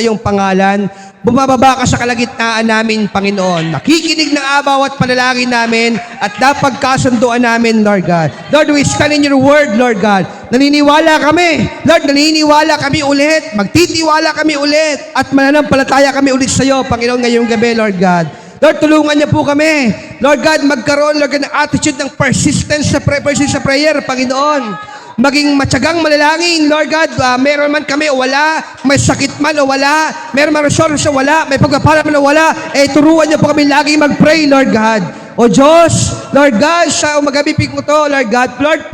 iyong pangalan, bumababa ka sa kalagitnaan namin, Panginoon. Nakikinig ng abaw at panalangin namin at napagkasunduan namin, Lord God. Lord, we stand in your word, Lord God. Naniniwala kami. Lord, naniniwala kami ulit. Magtitiwala kami ulit. At mananampalataya kami ulit sa iyo, Panginoon, ngayong gabi, Lord God. Lord, tulungan niyo po kami. Lord God, magkaroon, Lord God, ng attitude ng persistence sa prayer, Panginoon. Maging matyagang manalangin, Lord God, meron man kami o wala, may sakit man o wala, meron man resource o wala, may pagpapala man o wala, turuan niyo po kami lagi mag-pray, Lord God. O Diyos, Lord God, sa umagabipig mo to, Lord God, Lord,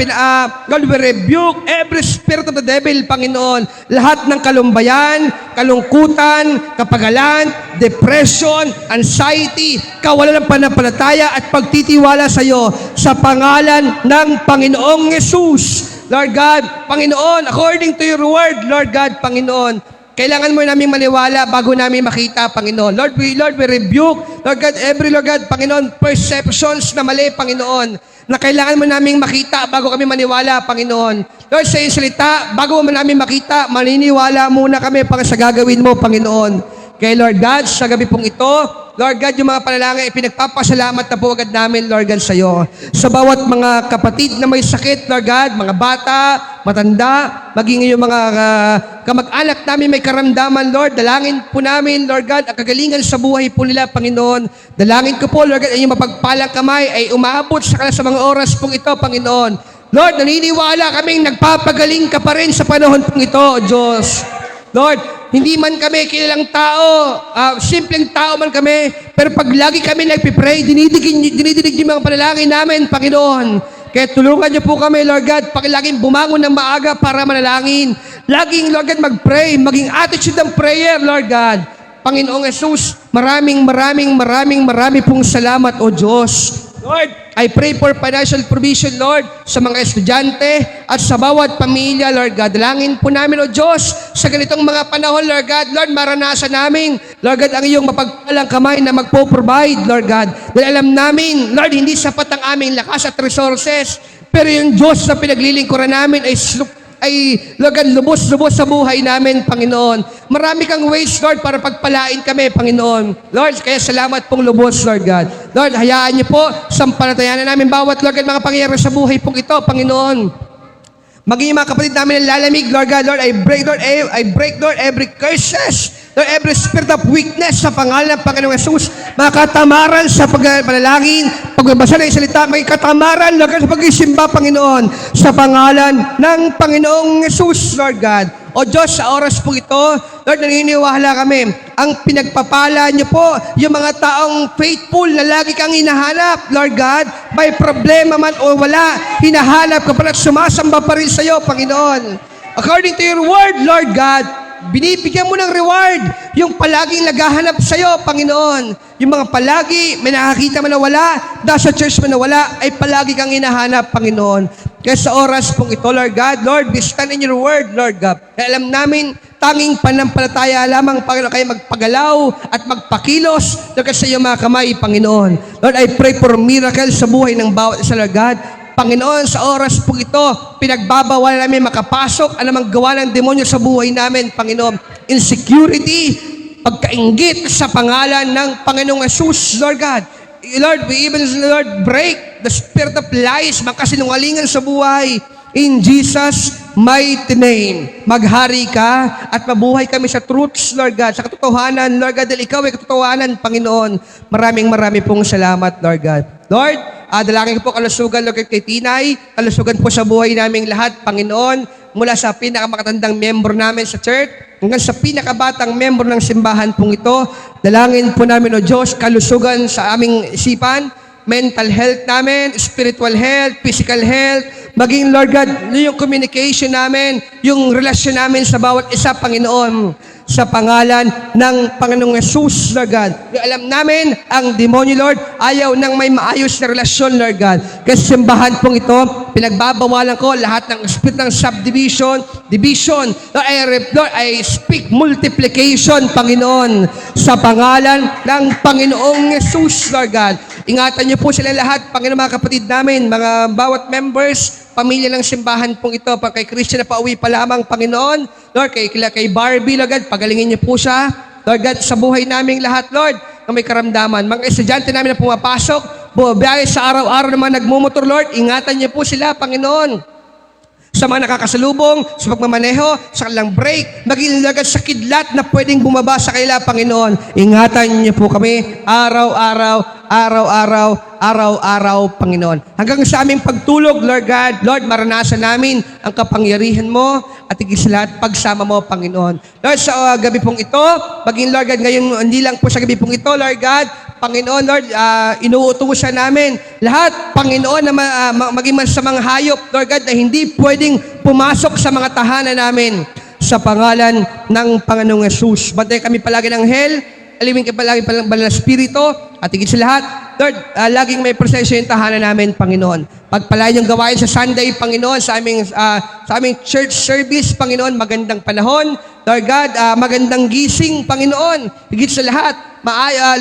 Lord, we rebuke every spirit of the devil, Panginoon. Lahat ng kalumbayan, kalungkutan, kapagalan, depression, anxiety, kawalan ng panampalataya at pagtitiwala sa iyo sa pangalan ng Panginoong Yesus. Lord God, Panginoon, according to your word, Lord God, Panginoon, kailangan mo namin maniwala bago namin makita, Panginoon. Lord, we rebuke, Lord God, Lord God, Panginoon, perceptions na mali, Panginoon, na kailangan mo namin makita bago kami maniwala, Panginoon. Lord, sa iyong salita, bago mo namin makita, maniniwala muna kami para sa gagawin mo, Panginoon. Kaya Lord God, sa gabi pong ito, Lord God, yung mga panalangin, pinagpapasalamat na po agad namin, Lord God, sa iyo. Sa bawat mga kapatid na may sakit, Lord God, mga bata, matanda, maging yung mga kamag-anak namin may karamdaman, Lord, dalangin po namin, Lord God, ang kagalingan sa buhay po nila, Panginoon. Dalangin ko po, Lord God, ay yung mapagpalang kamay ay umaabot sa mga oras pong ito, Panginoon. Lord, naniniwala kaming nagpapagaling ka pa rin sa panahon pong ito, Diyos. Lord, hindi man kami kilalang tao, simpleng tao man kami, pero pag lagi kami nagpipray, dinidinig yung mga panalangin namin, Panginoon. Kaya tulungan niyo po kami, Lord God, laging bumangon ng maaga para manalangin. Laging, Lord God, mag-pray, maging attitude ng prayer, Lord God. Panginoong Jesus, maraming pong salamat, O Diyos. Lord, I pray for financial provision, Lord, sa mga estudyante at sa bawat pamilya, Lord God. Dalangin po namin, O Diyos, sa ganitong mga panahon, Lord God, Lord, maranasan namin, Lord God, ang iyong mapagpalang kamay na magpo-provide, Lord God. Dahil alam namin, Lord, hindi sapat ang aming lakas at resources, pero yung Diyos na pinaglilingkuran namin ay Lord God, lubos-lubos sa buhay namin, Panginoon. Marami kang ways, Lord, para pagpalain kami, Panginoon. Lord, kaya salamat pong lubos, Lord God. Lord, hayaan niyo po, sampalatayanan namin bawat, Lord God, mga pangyayari sa buhay pong ito, Panginoon. Maging mga kapatid namin ang lalamig, Lord God, Lord, I break, Lord, every curses, Lord, every spirit of weakness sa pangalan ng Panginoong Jesus, mga katamaran sa panalangin, pagbabasa ng salita, may katamaran, Lord God, sa pag-isimba, Panginoon, sa pangalan ng Panginoong Jesus, Lord God. O Diyos, sa oras po ito, Lord, naniniwala kami, ang pinagpapala niyo po, yung mga taong faithful na lagi kang hinahanap, Lord God, may problema man o wala, hinahanap ka pa at sumasamba pa rin sa iyo, Panginoon. According to your word, Lord God, binibigyan mo ng reward yung palaging naghahanap sa iyo, Panginoon. Yung mga palagi, may nakakita man na wala, nasa church man na wala, ay palagi kang hinahanap, Panginoon. Kaya sa oras pong ito, Lord God, Lord, we stand in your word, Lord God. Kaya alam namin, tanging panampalataya lamang, Panginoon, kayo magpagalaw at magpakilos, Lord God, sa iyong mga kamay, Panginoon. Lord, I pray for miracle sa buhay ng bawat isa, Lord God. Panginoon, sa oras po ito, pinagbabawal namin makapasok anumang gawa ng demonyo sa buhay namin, Panginoon. Insecurity, pagkainggit sa pangalan ng Panginoong Jesus, Lord God. Lord, we even, Lord, break the spirit of lies, makasinungalingan sa buhay. In Jesus' mighty name, maghari ka at mabuhay kami sa truths, Lord God, sa katotohanan, Lord God, dahil ikaw ay katotohanan, Panginoon. Maraming pong salamat, Lord God. Lord, dalangin ko po kalusugan, Lord God, kay Tinay, kalusugan po sa buhay naming lahat, Panginoon, mula sa pinakamakatandang member namin sa church, hanggang sa pinakabatang member ng simbahan pong ito. Dalangin po namin, O Diyos, kalusugan sa aming isipan, mental health namin, spiritual health, physical health, maging, Lord God, yung communication namin, yung relasyon namin sa bawat isa, Panginoon, sa pangalan ng Panginoong Jesus, Lord God. Alam namin, ang demonyo, Lord, ayaw nang may maayos na relasyon, Lord God. Kasi simbahan pong ito, pinagbabawalan ko lahat ng spirit ng subdivision, division. Lord, I speak multiplication, Panginoon, sa pangalan ng Panginoong Jesus, Lord God. Ingatan niyo po sila lahat, Panginoon, mga kapatid namin, mga bawat members, pamilya ng simbahan pong ito, pag kay Christian na pauwi pa lamang, Panginoon, Lord, kay Barbie, Lord God, pagalingin niyo po siya, Lord God, sa buhay naming lahat, Lord, na may karamdaman. Mga estudyante namin na pumapasok, bumabiyahe sa araw-araw naman nagmumotor, Lord, ingatan niyo po sila, Panginoon. sa mga nakakasalubong, sa pagmamaneho, sa kanilang break, maging lagad sa kidlat na pwedeng bumaba sa kanila, Panginoon. Ingatan niyo po kami araw-araw, araw-araw, Panginoon. Hanggang sa aming pagtulog, Lord God, Lord, maranasan namin ang kapangyarihan mo at higit sa lahat, pagsama mo, Panginoon. Lord, sa gabi pong ito, maging Lord God, ngayon, hindi lang po sa gabi pong ito, Lord God, Panginoon, Lord, inuutusan namin lahat, Panginoon, na maging masamang hayop, Lord God, na hindi pwedeng pumasok sa mga tahanan namin sa pangalan ng Panginoong Yesus. Bantay kami palagi ng hell, alimin kami palagi palang banal na Espiritu, at higit sa lahat, Lord, laging may presensya yung tahanan namin, Panginoon. Pagpalain yung gawain sa Sunday, Panginoon, sa aming church service, Panginoon, magandang panahon, Lord God, magandang gising, Panginoon. Higit sa lahat,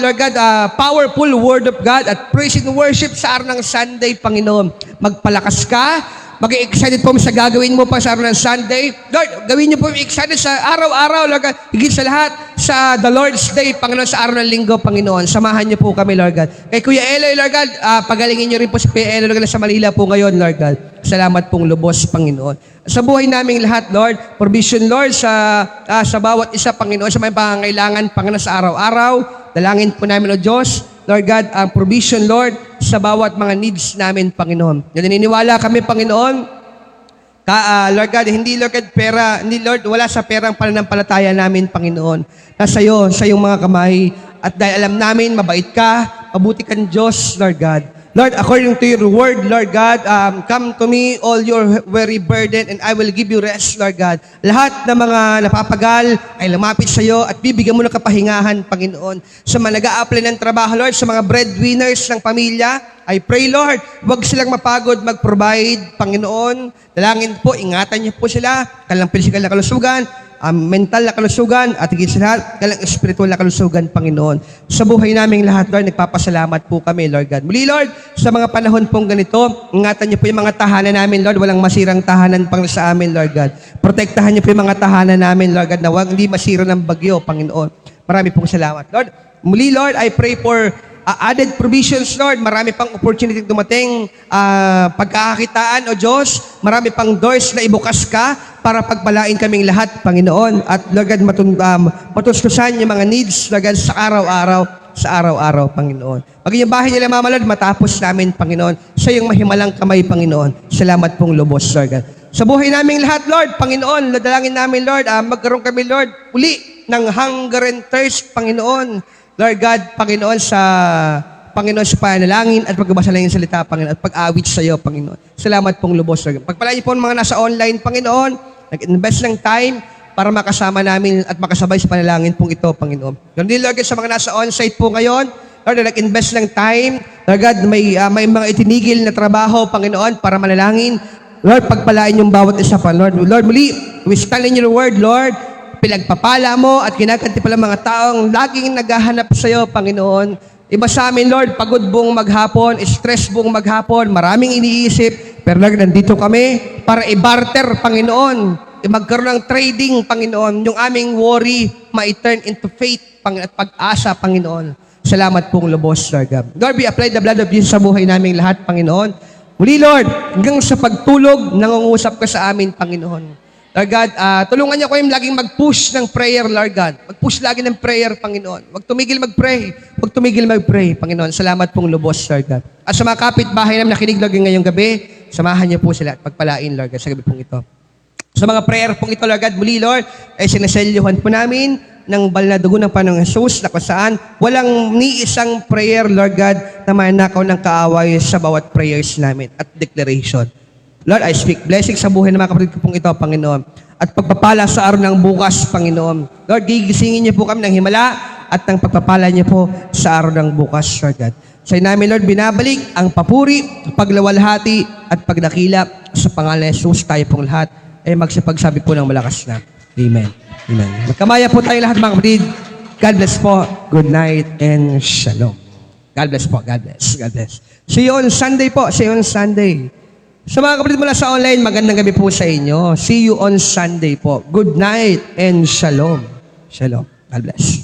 Lord God, powerful word of God at praise and worship sa araw ng Sunday, Panginoon. Magpalakas ka, mag-excited po sa gagawin mo pa sa araw ng Sunday. Lord, gawin niyo po excited sa araw-araw, Lord God. Higit sa lahat, sa the Lord's Day, Panginoon, sa araw ng linggo, Panginoon. Samahan niyo po kami, Lord God. Kay Kuya Eloy, Lord God, pagalingin niyo rin po si Kuya Eloy, Lord God, sa Manila po ngayon, Lord God. Salamat pong lubos, Panginoon. Sa buhay naming lahat, Lord, provision, Lord, sa bawat isa, Panginoon, sa may pangangailangan, Panginoon, sa araw-araw. Dalangin po namin, O Diyos, Lord God, ang provision, Lord, sa bawat mga needs namin, Panginoon. Naniniwala kami, Panginoon, Lord God, hindi, Lord God, pera, hindi, Lord, wala sa perang pananampalataya namin, Panginoon. Nasa iyo, sa iyong mga kamay, at dahil alam namin, mabait ka, mabuti kang Diyos, Lord God. Lord, according to your word, Lord God, come to me, all your weary burden, and I will give you rest, Lord God. Lahat ng mga napapagal ay lumapit sa iyo at bibigyan mo ng kapahingahan, Panginoon. Sa mga nag-a-apply ng trabaho, Lord, sa mga breadwinners ng pamilya, I pray, Lord, huwag silang mapagod mag-provide, Panginoon. Dalangin po, ingatan niyo po sila, kanilang physical na kalusugan, mental na kalusugan, at higit sa lahat, kanilang spiritual na kalusugan, Panginoon. Sa buhay naming lahat, Lord, nagpapasalamat po kami, Lord God. Muli, Lord, sa mga panahon pong ganito, ingatan niyo po yung mga tahanan namin, Lord. Walang masirang tahanan pang sa amin, Lord God. Protektahan niyo po yung mga tahanan namin, Lord God, na huwag hindi masira ng bagyo, Panginoon. Marami pong salamat. Lord, muli, Lord, I pray for added provisions, Lord. Marami pang opportunity dumating, pagkakakitaan, O Diyos. Marami pang doors na ibukas ka para pagpalain kaming lahat, Panginoon. At Lord God, matustusan yung mga needs, Lord God, sa araw-araw, Panginoon. Maging yung bahay nila, Mama Lord, matapos namin, Panginoon, sa iyong mahimalang kamay, Panginoon. Salamat pong lubos, Lord God. Sa buhay naming lahat, Lord, Panginoon, dalangin namin, Lord, magkaroon kami, Lord, uli ng hunger and thirst, Panginoon. Lord God, Panginoon, sa panalangin at pagbabasa ng iyong salita, Panginoon, at pag-awit sa iyo, Panginoon. Salamat pong lubos, Lord. Pagpalain niyo po ang mga nasa online, Panginoon, nag-invest ng time para makasama namin at makasabay sa panalangin pong ito, Panginoon. Ganun din, Lord God, sa mga nasa on-site po ngayon, Lord, nag-invest ng time, Lord God, may mga itinigil na trabaho, Panginoon, para manalangin. Lord, pagpalain yung bawat isa pa, Lord. Lord, muli, we stand in your word, Lord. Pinagpapala mo at kinakanti pala mga taong laging naghahanap sa iyo, Panginoon. Iba sa amin, Lord, pagod buong maghapon, stress buong maghapon, maraming iniisip, pero Lord, nandito kami para i-barter, Panginoon. Magkaroon ng trading, Panginoon. Yung aming worry, ma-turn into faith, at pag-asa, Panginoon. Salamat pong lubos, Lord God. Lord, we apply the blood of Jesus sa buhay naming lahat, Panginoon. Muli, Lord, hanggang sa pagtulog, nangungusap ka sa amin, Panginoon. Lord God, tulungan niyo ko yung laging mag-push ng prayer, Lord God. Mag-push lagi ng prayer, Panginoon. Huwag tumigil mag-pray. Huwag tumigil mag-pray, Panginoon. Salamat pong lubos, Lord God. At sa mga kapitbahay namin nakinig, Lord, ngayong gabi, samahan niyo po sila at pagpalain, Lord God, sa gabi pong ito. Sa mga prayer pong ito, Lord God, muli, Lord, ay sinaselyuhan po namin ng banal na dugo ng Panginoong Jesus na kung saan walang ni isang prayer, Lord God, na manakaw ng kaaway sa bawat prayers namin at declaration. Lord, I speak blessing sa buhay ng mga kapatid ko pong ito, Panginoon. At pagpapala sa araw ng bukas, Panginoon. Lord, gigisingin niyo po kami ng himala at ng pagpapala niyo po sa araw ng bukas, Lord God. Sa namin, Lord, binabalik ang papuri, paglawalhati at pagdakila sa pangalan ni Jesus. Tayo pong lahat ay magsipagsabi po ng malakas na. Amen. Amen. Magkamaya po tayo lahat, mga kapatid. God bless po. Good night and shalom. God bless po. God bless. God bless. See you on Sunday po. See you on Sunday. Sa mga kapatid mula sa online, magandang gabi po sa inyo. See you on Sunday po. Good night and shalom. Shalom. God bless.